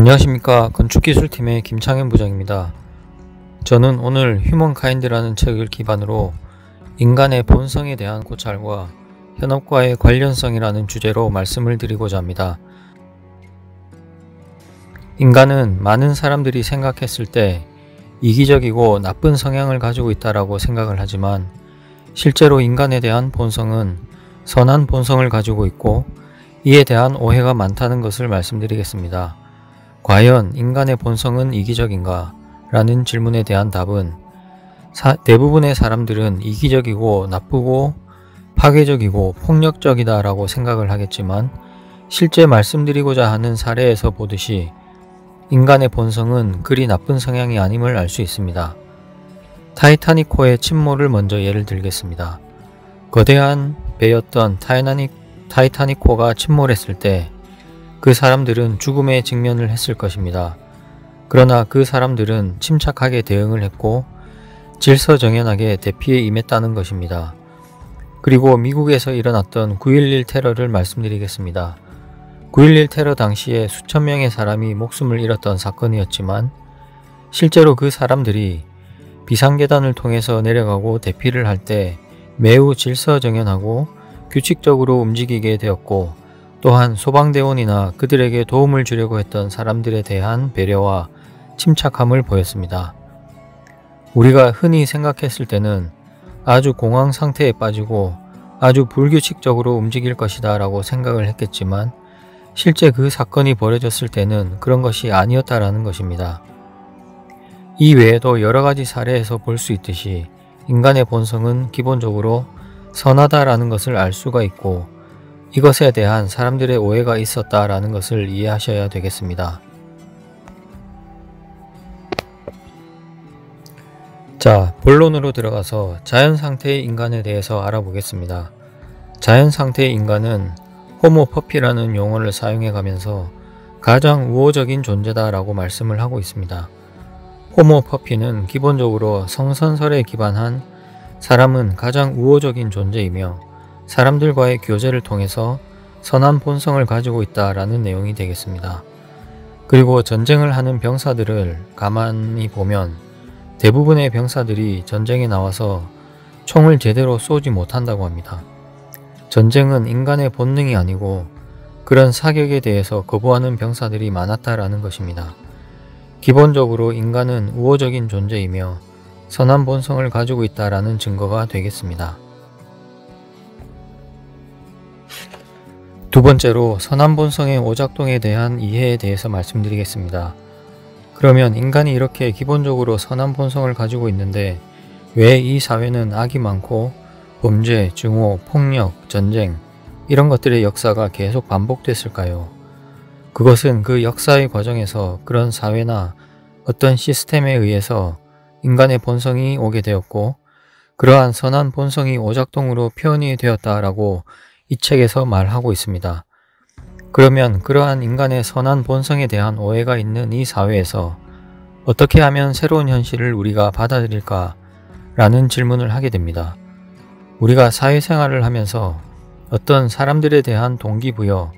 안녕하십니까. 건축기술팀의 김창현 부장입니다. 저는 오늘 휴먼카인드라는 책을 기반으로 인간의 본성에 대한 고찰과 현업과의 관련성이라는 주제로 말씀을 드리고자 합니다. 인간은 많은 사람들이 생각했을 때 이기적이고 나쁜 성향을 가지고 있다고 생각을 하지만 실제로 인간에 대한 본성은 선한 본성을 가지고 있고 이에 대한 오해가 많다는 것을 말씀드리겠습니다. 과연 인간의 본성은 이기적인가? 라는 질문에 대한 답은 대부분의 사람들은 이기적이고 나쁘고 파괴적이고 폭력적이다 라고 생각을 하겠지만 실제 말씀드리고자 하는 사례에서 보듯이 인간의 본성은 그리 나쁜 성향이 아님을 알 수 있습니다. 타이타닉호의 침몰을 먼저 예를 들겠습니다. 거대한 배였던 타이타닉호가 침몰했을 때 그 사람들은 죽음에 직면을 했을 것입니다. 그러나 그 사람들은 침착하게 대응을 했고 질서정연하게 대피에 임했다는 것입니다. 그리고 미국에서 일어났던 9.11 테러를 말씀드리겠습니다. 9.11 테러 당시에 수천 명의 사람이 목숨을 잃었던 사건이었지만 실제로 그 사람들이 비상계단을 통해서 내려가고 대피를 할 때 매우 질서정연하고 규칙적으로 움직이게 되었고 또한 소방대원이나 그들에게 도움을 주려고 했던 사람들에 대한 배려와 침착함을 보였습니다. 우리가 흔히 생각했을 때는 아주 공황 상태에 빠지고 아주 불규칙적으로 움직일 것이다 라고 생각을 했겠지만 실제 그 사건이 벌어졌을 때는 그런 것이 아니었다라는 것입니다. 이 외에도 여러가지 사례에서 볼 수 있듯이 인간의 본성은 기본적으로 선하다라는 것을 알 수가 있고 이것에 대한 사람들의 오해가 있었다라는 것을 이해하셔야 되겠습니다. 자, 본론으로 들어가서 자연상태의 인간에 대해서 알아보겠습니다. 자연상태의 인간은 호모 퍼피라는 용어를 사용해 가면서 가장 우호적인 존재다 라고 말씀을 하고 있습니다. 호모 퍼피는 기본적으로 성선설에 기반한 사람은 가장 우호적인 존재이며 사람들과의 교제를 통해서 선한 본성을 가지고 있다라는 내용이 되겠습니다. 그리고 전쟁을 하는 병사들을 가만히 보면 대부분의 병사들이 전쟁에 나와서 총을 제대로 쏘지 못한다고 합니다. 전쟁은 인간의 본능이 아니고 그런 사격에 대해서 거부하는 병사들이 많았다라는 것입니다. 기본적으로 인간은 우호적인 존재이며 선한 본성을 가지고 있다라는 증거가 되겠습니다. 두 번째로 선한 본성의 오작동에 대한 이해에 대해서 말씀드리겠습니다. 그러면 인간이 이렇게 기본적으로 선한 본성을 가지고 있는데 왜 이 사회는 악이 많고 범죄, 증오, 폭력, 전쟁 이런 것들의 역사가 계속 반복됐을까요? 그것은 그 역사의 과정에서 그런 사회나 어떤 시스템에 의해서 인간의 본성이 오게 되었고 그러한 선한 본성이 오작동으로 표현이 되었다라고 이 책에서 말하고 있습니다. 그러면 그러한 인간의 선한 본성에 대한 오해가 있는 이 사회에서 어떻게 하면 새로운 현실을 우리가 받아들일까? 라는 질문을 하게 됩니다. 우리가 사회생활을 하면서 어떤 사람들에 대한 동기부여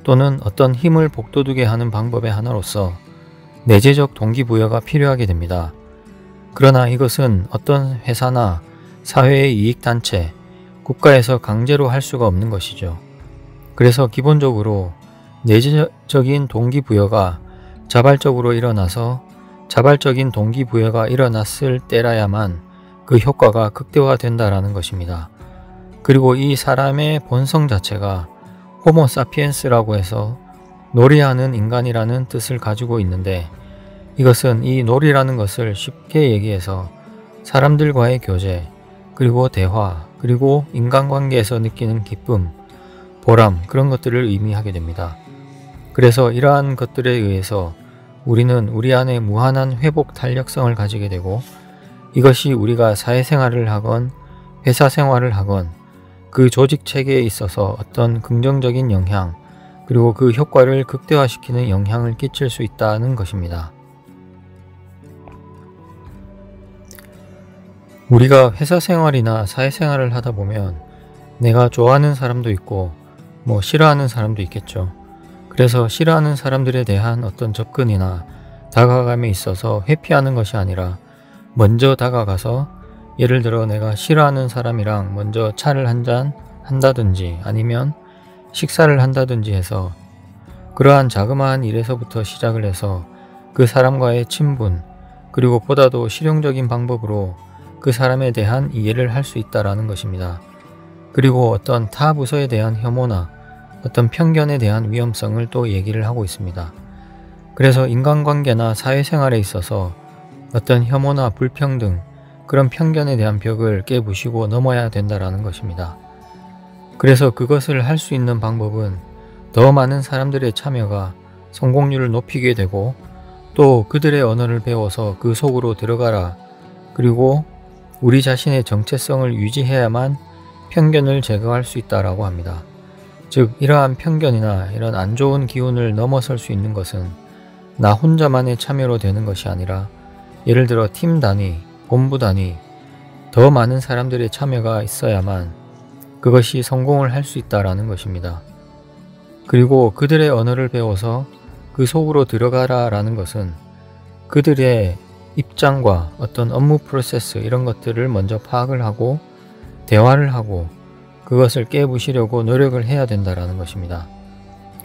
또는 어떤 힘을 복돋우게 하는 방법의 하나로서 내재적 동기부여가 필요하게 됩니다. 그러나 이것은 어떤 회사나 사회의 이익단체, 국가에서 강제로 할 수가 없는 것이죠. 그래서 기본적으로 내재적인 동기부여가 자발적으로 일어나서 자발적인 동기부여가 일어났을 때라야만 그 효과가 극대화된다라는 것입니다. 그리고 이 사람의 본성 자체가 호모 사피엔스라고 해서 놀이하는 인간이라는 뜻을 가지고 있는데 이것은 이 놀이라는 것을 쉽게 얘기해서 사람들과의 교제, 그리고 대화, 그리고 인간관계에서 느끼는 기쁨, 보람 그런 것들을 의미하게 됩니다. 그래서 이러한 것들에 의해서 우리는 우리 안에 무한한 회복 탄력성을 가지게 되고 이것이 우리가 사회생활을 하건 회사 생활을 하건 그 조직 체계에 있어서 어떤 긍정적인 영향 그리고 그 효과를 극대화시키는 영향을 끼칠 수 있다는 것입니다. 우리가 회사 생활이나 사회생활을 하다 보면 내가 좋아하는 사람도 있고 싫어하는 사람도 있겠죠. 그래서 싫어하는 사람들에 대한 어떤 접근이나 다가감에 있어서 회피하는 것이 아니라 먼저 다가가서, 예를 들어 내가 싫어하는 사람이랑 먼저 차를 한잔 한다든지 아니면 식사를 한다든지 해서 그러한 자그마한 일에서부터 시작을 해서 그 사람과의 친분, 그리고 보다도 실용적인 방법으로 그 사람에 대한 이해를 할 수 있다라는 것입니다. 그리고 어떤 타 부서에 대한 혐오나 어떤 편견에 대한 위험성을 또 얘기를 하고 있습니다. 그래서 인간관계나 사회생활에 있어서 어떤 혐오나 불평등, 그런 편견에 대한 벽을 깨부시고 넘어야 된다라는 것입니다. 그래서 그것을 할 수 있는 방법은 더 많은 사람들의 참여가 성공률을 높이게 되고, 또 그들의 언어를 배워서 그 속으로 들어가라, 그리고 우리 자신의 정체성을 유지해야만 편견을 제거할 수 있다라고 합니다. 즉, 이러한 편견이나 이런 안 좋은 기운을 넘어설 수 있는 것은 나 혼자만의 참여로 되는 것이 아니라, 예를 들어 팀 단위, 본부 단위, 더 많은 사람들의 참여가 있어야만 그것이 성공을 할 수 있다라는 것입니다. 그리고 그들의 언어를 배워서 그 속으로 들어가라 라는 것은 그들의 입장과 어떤 업무 프로세스, 이런 것들을 먼저 파악을 하고 대화를 하고 그것을 깨부시려고 노력을 해야 된다라는 것입니다.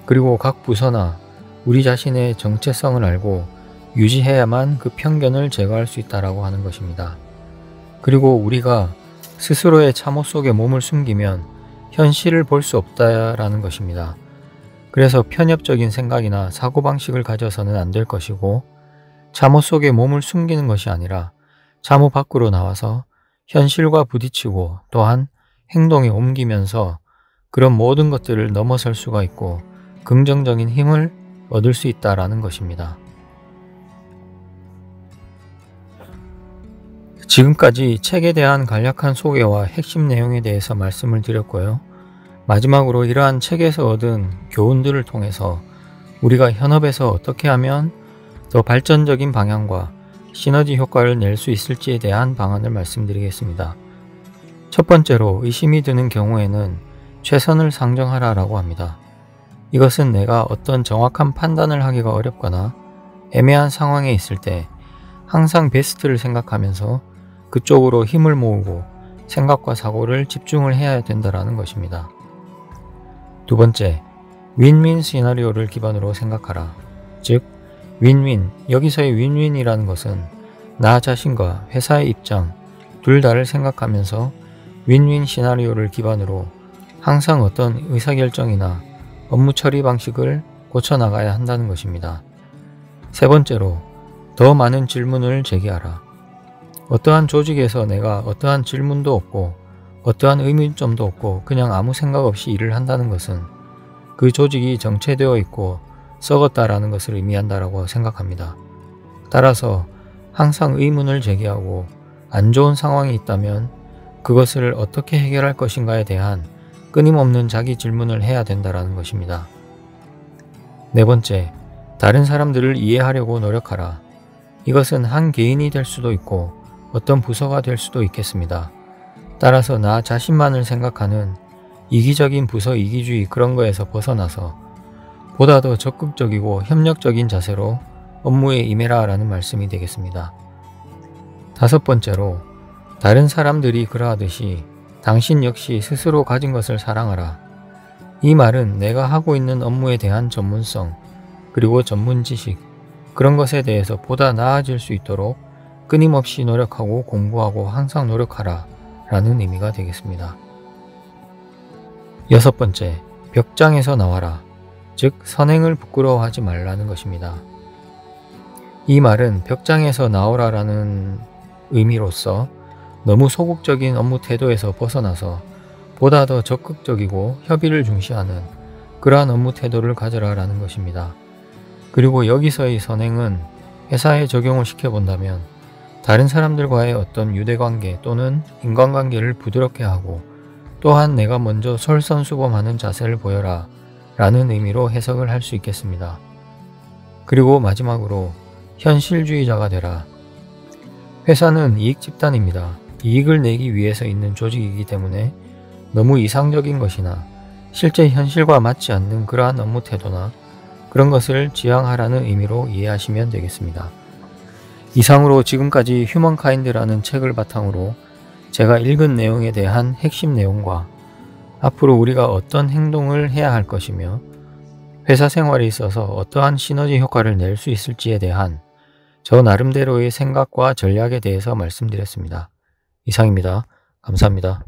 그리고 각 부서나 우리 자신의 정체성을 알고 유지해야만 그 편견을 제거할 수 있다라고 하는 것입니다. 그리고 우리가 스스로의 참호 속에 몸을 숨기면 현실을 볼 수 없다라는 것입니다. 그래서 편협적인 생각이나 사고방식을 가져서는 안 될 것이고, 참호 속에 몸을 숨기는 것이 아니라 참호 밖으로 나와서 현실과 부딪히고 또한 행동에 옮기면서 그런 모든 것들을 넘어설 수가 있고 긍정적인 힘을 얻을 수 있다라는 것입니다. 지금까지 책에 대한 간략한 소개와 핵심 내용에 대해서 말씀을 드렸고요. 마지막으로 이러한 책에서 얻은 교훈들을 통해서 우리가 현업에서 어떻게 하면 더 발전적인 방향과 시너지 효과를 낼 수 있을지에 대한 방안을 말씀드리겠습니다. 첫 번째로, 의심이 드는 경우에는 최선을 상정하라라고 합니다. 이것은 내가 어떤 정확한 판단을 하기가 어렵거나 애매한 상황에 있을 때 항상 베스트를 생각하면서 그쪽으로 힘을 모으고 생각과 사고를 집중을 해야 된다는 것입니다. 두 번째, 윈윈 시나리오를 기반으로 생각하라. 즉, 윈윈, 여기서의 윈윈이라는 것은 나 자신과 회사의 입장 둘 다를 생각하면서 윈윈 시나리오를 기반으로 항상 어떤 의사결정이나 업무 처리 방식을 고쳐나가야 한다는 것입니다. 세 번째로, 더 많은 질문을 제기하라. 어떠한 조직에서 내가 어떠한 질문도 없고 어떠한 의문점도 없고 그냥 아무 생각 없이 일을 한다는 것은 그 조직이 정체되어 있고 썩었다라는 것을 의미한다라고 생각합니다. 따라서 항상 의문을 제기하고 안 좋은 상황이 있다면 그것을 어떻게 해결할 것인가에 대한 끊임없는 자기 질문을 해야 된다라는 것입니다. 네 번째, 다른 사람들을 이해하려고 노력하라. 이것은 한 개인이 될 수도 있고 어떤 부서가 될 수도 있겠습니다. 따라서 나 자신만을 생각하는 이기적인 부서 이기주의, 그런 거에서 벗어나서 보다 더 적극적이고 협력적인 자세로 업무에 임해라 라는 말씀이 되겠습니다. 다섯 번째로, 다른 사람들이 그러하듯이 당신 역시 스스로 가진 것을 사랑하라. 이 말은 내가 하고 있는 업무에 대한 전문성, 그리고 전문 지식, 그런 것에 대해서 보다 나아질 수 있도록 끊임없이 노력하고 공부하고 항상 노력하라 라는 의미가 되겠습니다. 여섯 번째, 벽장에서 나와라. 즉, 선행을 부끄러워하지 말라는 것입니다. 이 말은 벽장에서 나오라라는 의미로서 너무 소극적인 업무 태도에서 벗어나서 보다 더 적극적이고 협의를 중시하는 그러한 업무 태도를 가져라라는 것입니다. 그리고 여기서의 선행은 회사에 적용을 시켜본다면 다른 사람들과의 어떤 유대관계 또는 인간관계를 부드럽게 하고 또한 내가 먼저 솔선수범하는 자세를 보여라 라는 의미로 해석을 할 수 있겠습니다. 그리고 마지막으로, 현실주의자가 되라. 회사는 이익 집단입니다. 이익을 내기 위해서 있는 조직이기 때문에 너무 이상적인 것이나 실제 현실과 맞지 않는 그러한 업무 태도나 그런 것을 지향하라는 의미로 이해하시면 되겠습니다. 이상으로 지금까지 휴먼카인드라는 책을 바탕으로 제가 읽은 내용에 대한 핵심 내용과 앞으로 우리가 어떤 행동을 해야 할 것이며 회사 생활에 있어서 어떠한 시너지 효과를 낼 수 있을지에 대한 저 나름대로의 생각과 전략에 대해서 말씀드렸습니다. 이상입니다. 감사합니다.